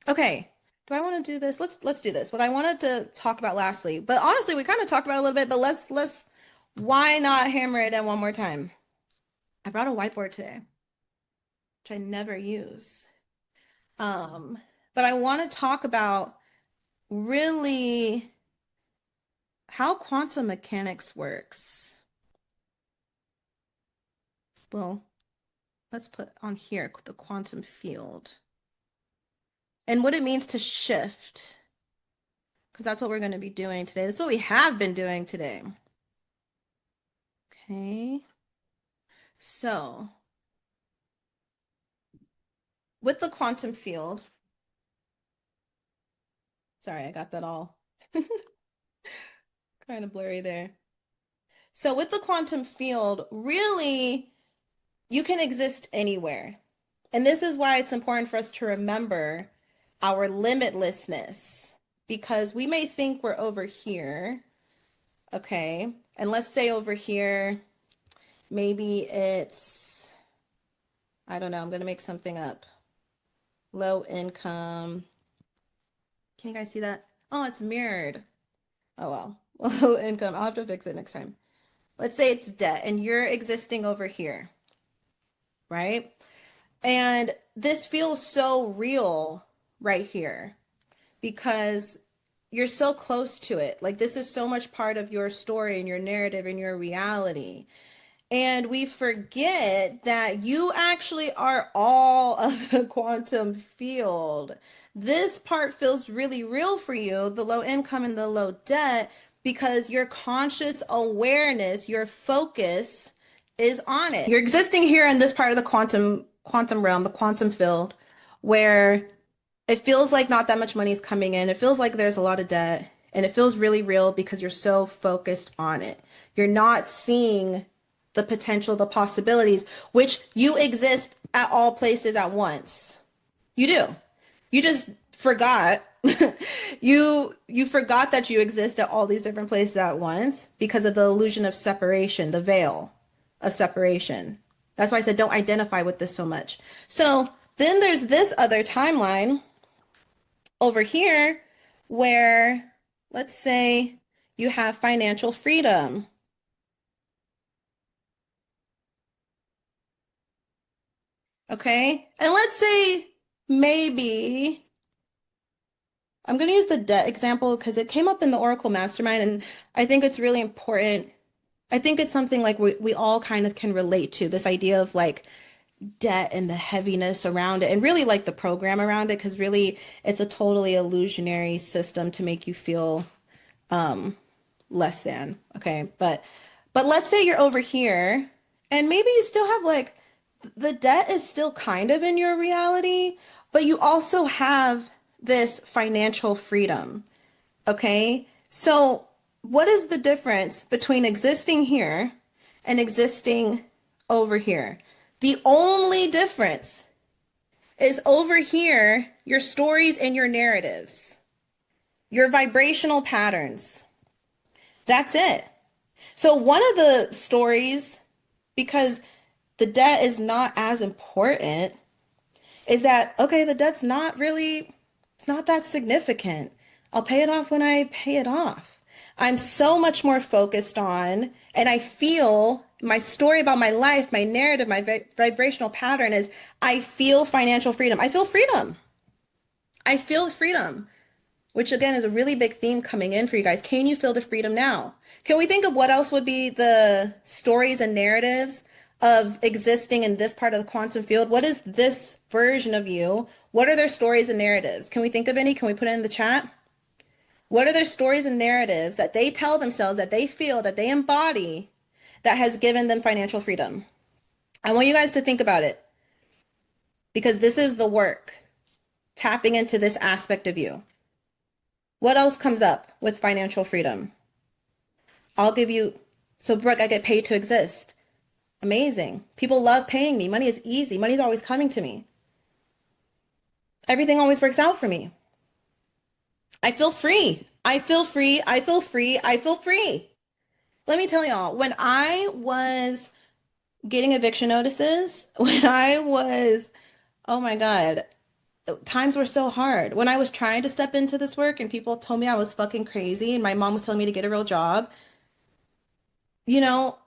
Okay. Do I want to do this? Let's do this. What I wanted to talk about lastly, but honestly, we kind of talked about it a little bit, but let's why not hammer it in one more time? I brought a whiteboard today, which I never use. Um, but I want to talk about really how quantum mechanics works. Well, let's put on here the quantum field and what it means to shift, because that's what we're going to be doing today. That's what we have been doing today. Okay. So, with the quantum field, sorry, I got that all kind of blurry there. So, with the quantum field, really, you can exist anywhere. And this is why it's important for us to remember our limitlessness, because we may think we're over here, okay? And let's say over here, maybe it's, I don't know, I'm gonna make something up. Low income. Can you guys see that? Oh, it's mirrored. Oh well. Low income. I'll have to fix it next time. Let's say it's debt and you're existing over here, right? And this feels so real right here because you're so close to it. Like this is so much part of your story and your narrative and your reality. And we forget that you actually are all of the quantum field. This part feels really real for you, the low income and the low debt, because your conscious awareness, your focus is on it. You're existing here in this part of the quantum realm, the quantum field, where it feels like not that much money is coming in. It feels like there's a lot of debt, and it feels really real because you're so focused on it. You're not seeing the potential, the possibilities, which you exist at all places at once. You do. You just forgot. You forgot that you exist at all these different places at once because of the illusion of separation, the veil of separation. That's why I said don't identify with this so much. So then there's this other timeline over here where let's say you have financial freedom. Okay. And let's say maybe I'm going to use the debt example because it came up in the Oracle Mastermind and I think it's really important. I think it's something like we all kind of can relate to this idea of like debt and the heaviness around it and really like the program around it because really it's a totally illusionary system to make you feel less than. Okay. But let's say you're over here and maybe you still have like the debt is still kind of in your reality, but you also have this financial freedom. Okay. So, what is the difference between existing here and existing over here? The only difference is over here, your stories and your narratives, your vibrational patterns. That's it. So, one of the stories, because the debt is not as important, is that okay, the debt's not really, it's not that significant. I'll pay it off when I pay it off. I'm so much more focused on, and I feel my story about my life, my narrative, my vibrational pattern is I feel financial freedom. I feel freedom. I feel freedom, which again is a really big theme coming in for you guys. Can you feel the freedom now? Can we think of what else would be the stories and narratives of existing in this part of the quantum field? What is this version of you? What are their stories and narratives? Can we think of any? Can we put it in the chat? What are their stories and narratives that they tell themselves, that they feel, that they embody, that has given them financial freedom? I want you guys to think about it because this is the work, tapping into this aspect of you. What else comes up with financial freedom? I'll give you, so Brooke, I get paid to exist. Amazing. People love paying me. Money is easy. Money's always coming to me. Everything always works out for me. I feel free. I feel free. I feel free. I feel free. Let me tell y'all, when I was getting eviction notices, when I was, oh my God, times were so hard. When I was trying to step into this work and people told me I was fucking crazy and my mom was telling me to get a real job, you know,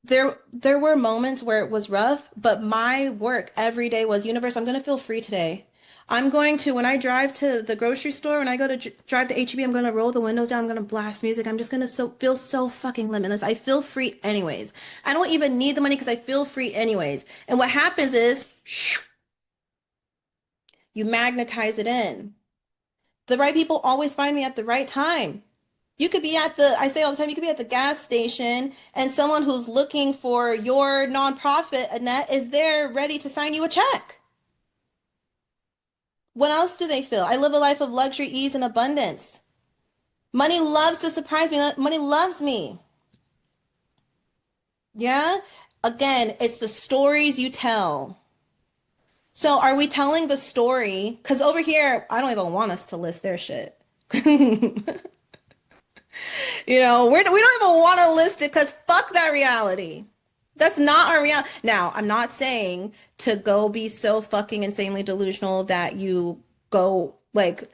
there were moments where it was rough, but my work every day was, universe, I'm gonna feel free today. I'm going to, when I drive to the grocery store, when I go to drive to HEB, I'm gonna roll the windows down, I'm gonna blast music. I'm just gonna feel so fucking limitless. I feel free anyways. I don't even need the money because I feel free anyways. And what happens is you magnetize it in. The right people always find me at the right time. You could be at I say all the time, you could be at the gas station and someone who's looking for your nonprofit, Annette, is there ready to sign you a check. What else do they feel? I live a life of luxury, ease, and abundance. Money loves to surprise me. Money loves me. Yeah? Again, it's the stories you tell. So are we telling the story? Because over here, I don't even want us to list their shit. We don't even want to list it because fuck that reality. That's not our reality. Now, I'm not saying to go be so fucking insanely delusional that you go like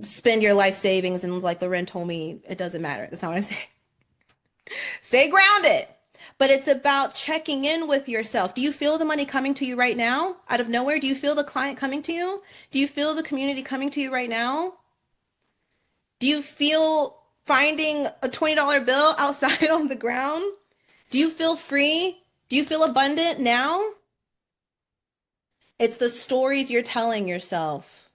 spend your life savings and like Loren told me it doesn't matter. That's not what I'm saying. Stay grounded. But it's about checking in with yourself. Do you feel the money coming to you right now out of nowhere? Do you feel the client coming to you? Do you feel the community coming to you right now? Do you feel finding a $20 bill outside on the ground? Do you feel free? Do you feel abundant now? It's the stories you're telling yourself.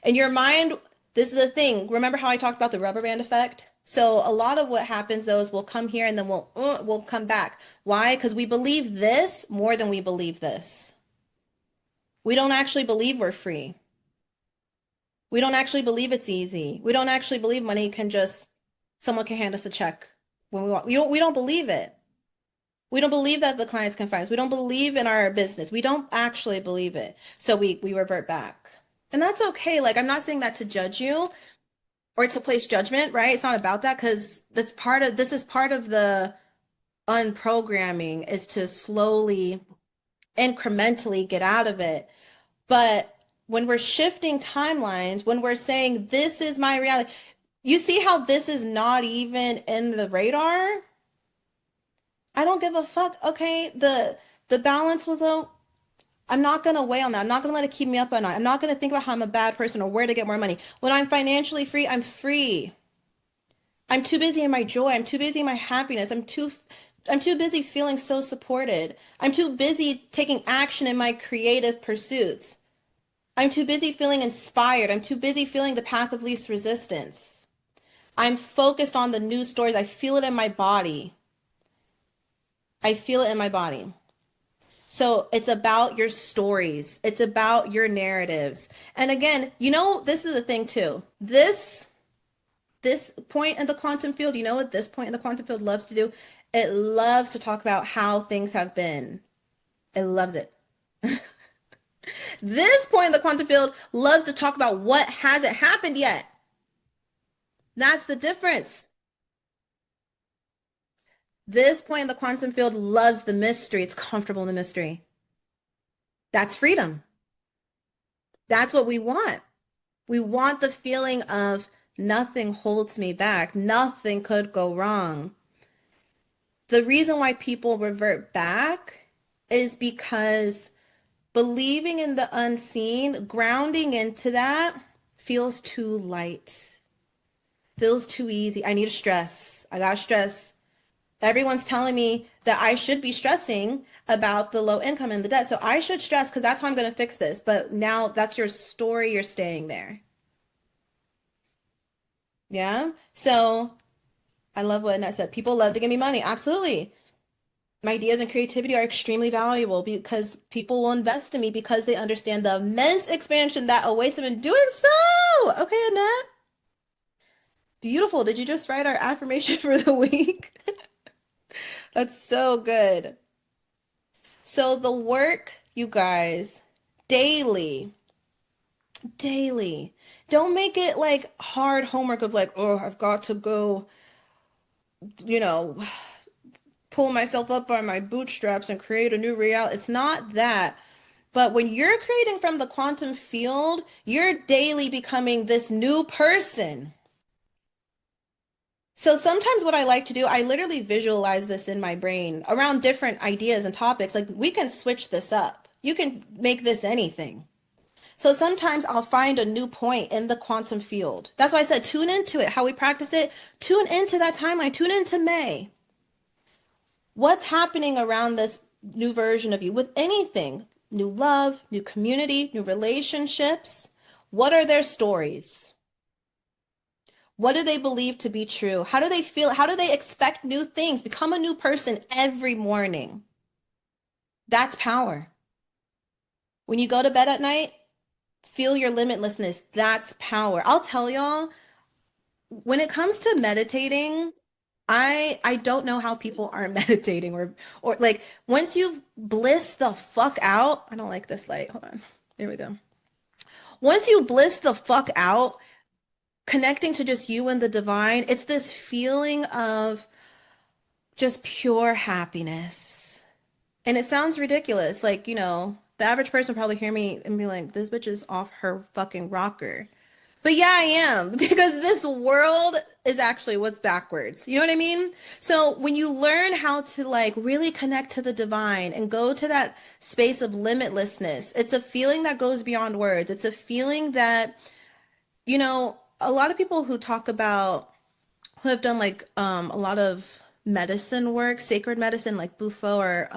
And your mind, this is the thing. Remember how I talked about the rubber band effect? So a lot of what happens though is we'll come here and then we'll come back. Why? Because we believe this more than we believe this. We don't actually believe we're free. We don't actually believe it's easy. We don't actually believe money can just someone can hand us a check when we want. We don't believe it. We don't believe that the clients can find us. We don't believe in our business. We don't actually believe it. So we revert back. And that's okay. Like I'm not saying that to judge you or to place judgment, right? It's not about that because this is part of the unprogramming is to slowly, incrementally get out of it. But when we're shifting timelines, when we're saying this is my reality, you see how this is not even in the radar? I don't give a fuck. Okay, the balance was low. I'm not gonna weigh on that. I'm not gonna let it keep me up at night. I'm not gonna think about how I'm a bad person or where to get more money. When I'm financially free, I'm free. I'm too busy in my joy. I'm too busy in my happiness. I'm too busy feeling so supported. I'm too busy taking action in my creative pursuits. I'm too busy feeling inspired. I'm too busy feeling the path of least resistance. I'm focused on the new stories. I feel it in my body. I feel it in my body. So it's about your stories. It's about your narratives. And again, this is the thing too. This point in the quantum field, you know what this point in the quantum field loves to do? It loves to talk about how things have been. It loves it. This point in the quantum field loves to talk about what hasn't happened yet. That's the difference. This point in the quantum field loves the mystery. It's comfortable in the mystery. That's freedom. That's what we want. We want the feeling of nothing holds me back. Nothing could go wrong. The reason why people revert back is because believing in the unseen, grounding into that feels too light, feels too easy. I need to stress. I gotta stress. Everyone's telling me that I should be stressing about the low income and the debt. So I should stress because that's how I'm going to fix this. But now that's your story. You're staying there. Yeah. So I love what Annette said. People love to give me money. Absolutely. My ideas and creativity are extremely valuable because people will invest in me because they understand the immense expansion that awaits them in doing so. Okay, Annette. Beautiful. Did you just write our affirmation for the week? That's so good. So the work, you guys, daily, daily. Don't make it like hard homework of like, oh, I've got to go, you know, pull myself up by my bootstraps and create a new reality. It's not that. But when you're creating from the quantum field, you're daily becoming this new person. So sometimes what I like to do, I literally visualize this in my brain around different ideas and topics. Like we can switch this up. You can make this anything. So sometimes I'll find a new point in the quantum field. That's why I said tune into it, how we practiced it. Tune into that timeline. Tune into May. What's happening around this new version of you with anything? New love, new community, new relationships. What are their stories? What do they believe to be true? How do they feel? How do they expect new things? Become a new person every morning. That's power. When you go to bed at night, feel your limitlessness. That's power. I'll tell y'all, when it comes to meditating, I don't know how people aren't meditating or like once you bliss the fuck out, I don't like this light. Hold on. Here we go. Once you bliss the fuck out, connecting to just you and the divine, it's this feeling of just pure happiness. And it sounds ridiculous. Like, the average person probably hear me and be like, this bitch is off her fucking rocker. But yeah, I am because this world is actually what's backwards. You know what I mean? So when you learn how to like really connect to the divine and go to that space of limitlessness, it's a feeling that goes beyond words. It's a feeling that, a lot of people who talk about who have done like a lot of medicine work, sacred medicine like Bufo or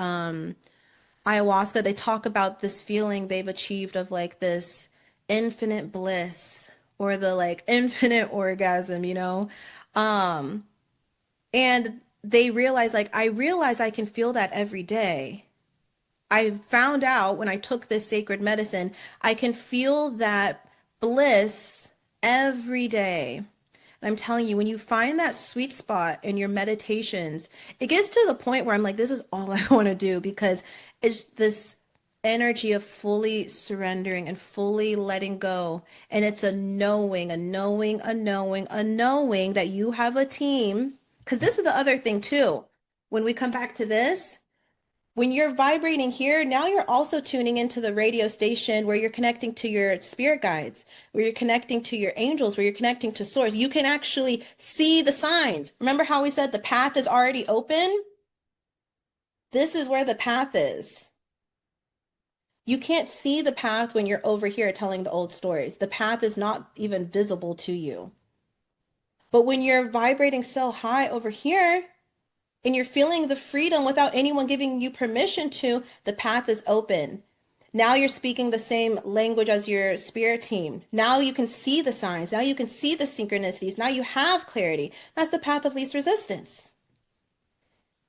ayahuasca, they talk about this feeling they've achieved of like this infinite bliss or the like infinite orgasm. Um, and they realize like I realize I can feel that every day. I found out when I took this sacred medicine, I can feel that bliss every day. And I'm telling you, when you find that sweet spot in your meditations, it gets to the point where I'm like, this is all I want to do because it's this energy of fully surrendering and fully letting go. And it's a knowing, a knowing, a knowing, a knowing that you have a team. Because this is the other thing too. When we come back to this, when you're vibrating here, now you're also tuning into the radio station where you're connecting to your spirit guides, where you're connecting to your angels, where you're connecting to source. You can actually see the signs. Remember how we said the path is already open? This is where the path is. You can't see the path when you're over here telling the old stories. The path is not even visible to you. But when you're vibrating so high over here, and you're feeling the freedom without anyone giving you permission to, the path is open. Now you're speaking the same language as your spirit team. Now you can see the signs. Now you can see the synchronicities. Now you have clarity. That's the path of least resistance.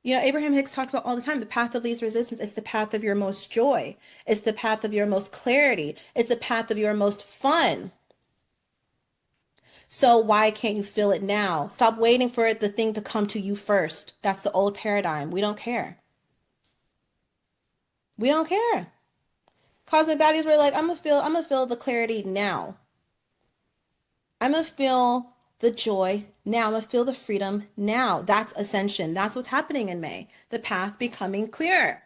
Abraham Hicks talks about all the time, the path of least resistance is the path of your most joy. It's the path of your most clarity. It's the path of your most fun. So why can't you feel it now? Stop waiting for the thing to come to you first. That's the old paradigm. We don't care. We don't care. Cosmic Baddies were like, I'm gonna feel the clarity now. I'm gonna feel the joy now. I'm gonna feel the freedom now. That's ascension. That's what's happening in May. The path becoming clearer.